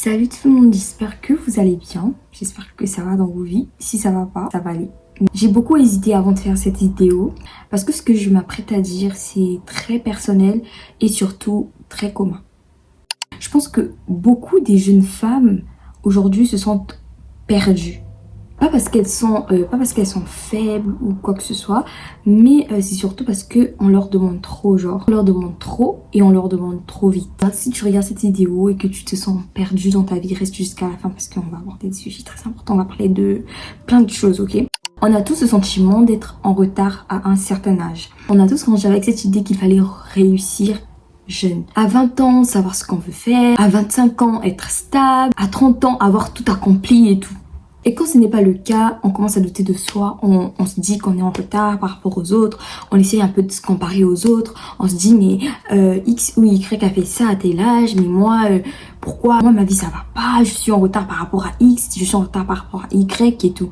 Salut tout le monde, j'espère que vous allez bien. J'espère que ça va dans vos vies. Si ça va pas, ça va aller. J'ai beaucoup hésité avant de faire cette vidéo parce que ce que je m'apprête à dire, c'est très personnel et surtout très commun. Je pense que beaucoup des jeunes femmes aujourd'hui se sentent perdues. Pas parce qu'elles sont faibles ou quoi que ce soit, mais c'est surtout parce qu'on leur demande trop, genre. On leur demande trop et on leur demande trop vite. Si tu regardes cette vidéo et que tu te sens perdu dans ta vie, reste jusqu'à la fin parce qu'on va aborder des sujets très importants. On va parler de plein de choses, ok? On a tous ce sentiment d'être en retard à un certain âge. On a tous grandi avec cette idée qu'il fallait réussir jeune. À 20 ans, savoir ce qu'on veut faire. À 25 ans, être stable. À 30 ans, avoir tout accompli et tout. Et quand ce n'est pas le cas, on commence à douter de soi, on se dit qu'on est en retard par rapport aux autres, on essaye un peu de se comparer aux autres, on se dit mais X ou Y a fait ça à tel âge, mais moi, pourquoi moi ma vie ça va pas, je suis en retard par rapport à X, je suis en retard par rapport à Y et tout.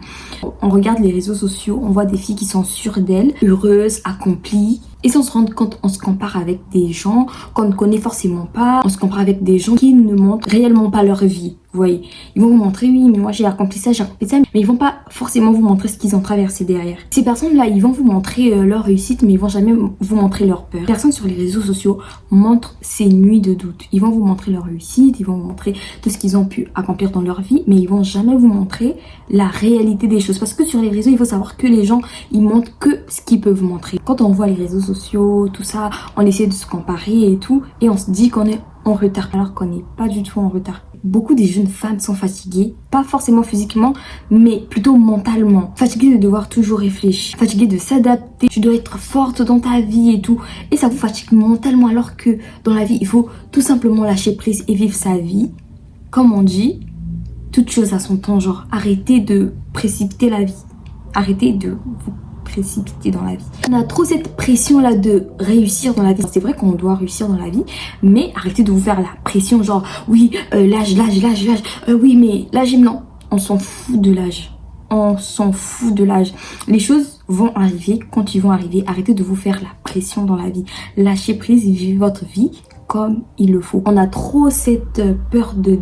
On regarde les réseaux sociaux, on voit des filles qui sont sûres d'elles, heureuses, accomplies. Et sans se rendre compte, on se compare avec des gens qu'on ne connaît forcément pas. On se compare avec des gens qui ne montrent réellement pas leur vie. Vous voyez, ils vont vous montrer, oui, mais moi j'ai accompli ça, mais ils vont pas forcément vous montrer ce qu'ils ont traversé derrière. Ces personnes-là, ils vont vous montrer leur réussite, mais ils vont jamais vous montrer leur peur. Les personnes sur les réseaux sociaux montrent ces nuits de doute. Ils vont vous montrer leur réussite, ils vont vous montrer tout ce qu'ils ont pu accomplir dans leur vie, mais ils vont jamais vous montrer la réalité des choses. Parce que sur les réseaux, il faut savoir que les gens, ils montrent que ce qu'ils peuvent montrer. Quand on voit les réseaux sociaux, tout ça, on essaie de se comparer et tout, et on se dit qu'on est en retard, alors qu'on n'est pas du tout en retard. Beaucoup des jeunes femmes sont fatiguées, pas forcément physiquement, mais plutôt mentalement. Fatiguées de devoir toujours réfléchir, fatiguées de s'adapter, tu dois être forte dans ta vie et tout. Et ça vous fatigue mentalement alors que dans la vie, il faut tout simplement lâcher prise et vivre sa vie. Comme on dit, toute chose à son temps, genre arrêtez de précipiter la vie. Arrêtez de vous précipiter dans la vie. On a trop cette pression là de réussir dans la vie. C'est vrai qu'on doit réussir dans la vie, mais arrêtez de vous faire la pression genre oui l'âge, oui mais l'âge non, on s'en fout de l'âge. On s'en fout de l'âge. Les choses vont arriver quand ils vont arriver. Arrêtez de vous faire la pression dans la vie. Lâchez prise et vivez votre vie comme il le faut. On a trop cette peur de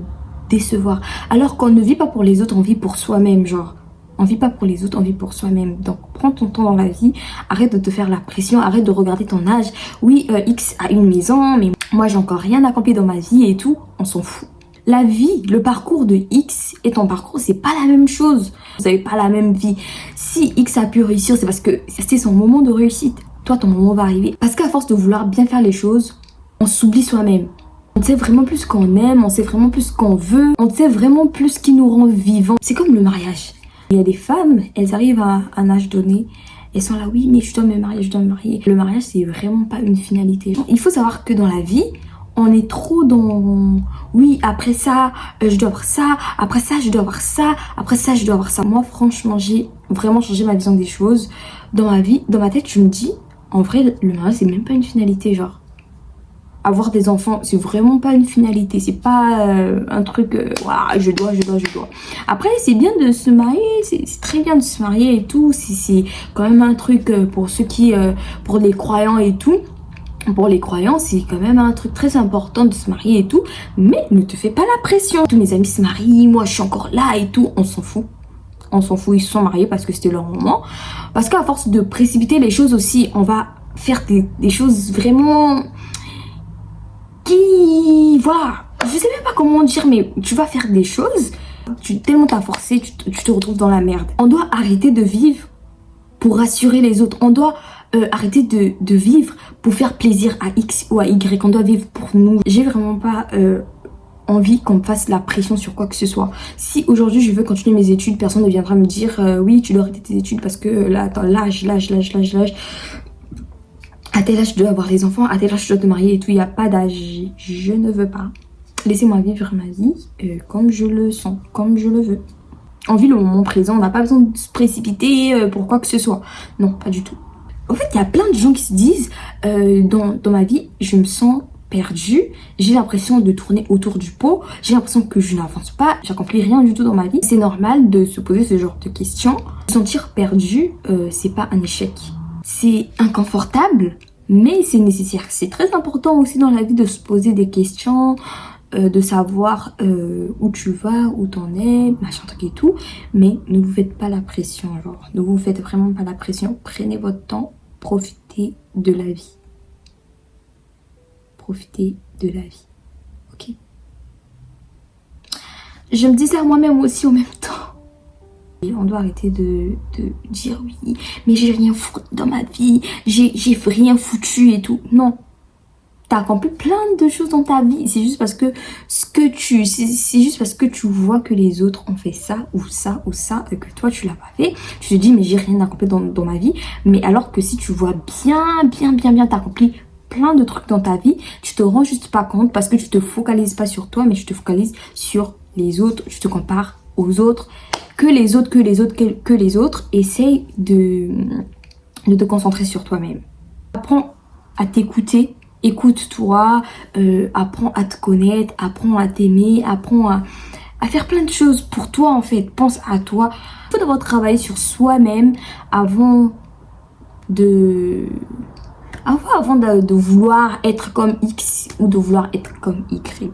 décevoir. Alors qu'on ne vit pas pour les autres, on vit pour soi-même, genre. On vit pas pour les autres, on vit pour soi-même. Donc, prends ton temps dans la vie. Arrête de te faire la pression. Arrête de regarder ton âge. Oui, X a une maison, mais moi, j'ai encore rien accompli dans ma vie et tout. On s'en fout. La vie, le parcours de X et ton parcours, c'est pas la même chose. Vous n'avez pas la même vie. Si X a pu réussir, c'est parce que c'était son moment de réussite. Toi, ton moment va arriver. Parce qu'à force de vouloir bien faire les choses, on s'oublie soi-même. On sait vraiment plus ce qu'on aime, on sait vraiment plus ce qu'on veut, on sait vraiment plus ce qui nous rend vivants. C'est comme le mariage. Il y a des femmes, elles arrivent à un âge donné, elles sont là, oui, mais je dois me marier, je dois me marier. Le mariage, c'est vraiment pas une finalité. Il faut savoir que dans la vie, on est trop dans, oui, après ça, je dois avoir ça, après ça, je dois avoir ça, après ça, je dois avoir ça. Moi, franchement, j'ai vraiment changé ma vision des choses. Dans ma vie, dans ma tête, je me dis, en vrai, le mariage, c'est même pas une finalité, genre. Avoir des enfants, c'est vraiment pas une finalité. C'est pas un truc, je dois. Après, c'est bien de se marier. C'est très bien de se marier et tout. C'est quand même un truc pour ceux qui, pour les croyants et tout. Pour les croyants, c'est quand même un truc très important de se marier et tout. Mais ne te fais pas la pression. Tous mes amis se marient, moi je suis encore là et tout. On s'en fout. On s'en fout, ils se sont mariés parce que c'était leur moment. Parce qu'à force de précipiter les choses aussi, on va faire des choses vraiment... voilà, je sais même pas comment dire, mais tu vas faire des choses, tellement t'as forcé, tu te retrouves dans la merde. On doit arrêter de vivre pour rassurer les autres. On doit arrêter de vivre pour faire plaisir à X ou à Y. On doit vivre pour nous. J'ai vraiment pas envie qu'on me fasse la pression sur quoi que ce soit. Si aujourd'hui je veux continuer mes études, personne ne viendra me dire oui, tu dois arrêter tes études parce que là, attends, l'âge. À tel âge, je dois avoir des enfants, à tel âge, je dois te marier et tout. Il n'y a pas d'âge. Je ne veux pas. Laissez-moi vivre ma vie comme je le sens, comme je le veux. On vit le moment présent, on n'a pas besoin de se précipiter pour quoi que ce soit. Non, pas du tout. En fait, il y a plein de gens qui se disent dans ma vie, je me sens perdue. J'ai l'impression de tourner autour du pot. J'ai l'impression que je n'avance pas. J'accomplis rien du tout dans ma vie. C'est normal de se poser ce genre de questions. Se sentir perdu, c'est pas un échec. C'est inconfortable, mais c'est nécessaire. C'est très important aussi dans la vie de se poser des questions, de savoir où tu vas, où t'en es, machin truc et tout. Mais ne vous faites pas la pression, genre. Ne vous faites vraiment pas la pression. Prenez votre temps, profitez de la vie. Profitez de la vie. Ok? Je me dis ça moi-même aussi en même temps. On doit arrêter de dire oui, mais j'ai rien foutu dans ma vie, j'ai rien foutu et tout. Non. T'as accompli plein de choses dans ta vie. C'est juste parce que c'est juste parce que tu vois que les autres ont fait ça ou ça ou ça et que toi tu l'as pas fait. Tu te dis mais j'ai rien accompli dans ma vie. Mais alors que si tu vois bien, t'as accompli plein de trucs dans ta vie, tu te rends juste pas compte parce que tu te focalises pas sur toi, mais tu te focalises sur les autres. Tu te compares aux autres, que les autres. Essaye de te concentrer sur toi-même. Apprends à t'écouter. Écoute-toi, apprends à te connaître, apprends à t'aimer, apprends à faire plein de choses pour toi en fait. Pense à toi. Il faut d'abord travailler sur soi-même avant de vouloir être comme X ou de vouloir être comme Y.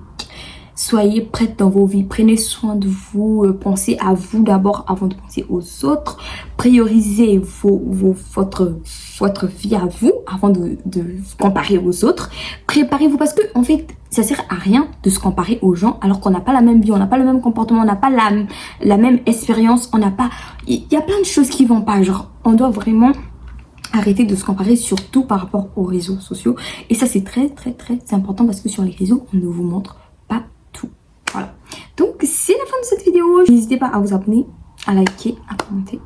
Soyez prêtes dans vos vies, prenez soin de vous, pensez à vous d'abord avant de penser aux autres. Priorisez votre vie à vous avant de vous comparer aux autres. Préparez-vous parce que en fait, ça sert à rien de se comparer aux gens alors qu'on n'a pas la même vie, on n'a pas le même comportement, on n'a pas la même expérience, on n'a pas... Il y a plein de choses qui vont pas, genre on doit vraiment arrêter de se comparer, surtout par rapport aux réseaux sociaux. Et ça c'est très important parce que sur les réseaux, on ne vous montre pas tout. Voilà. Donc c'est la fin de cette vidéo. N'hésitez pas à vous abonner, à liker, à commenter.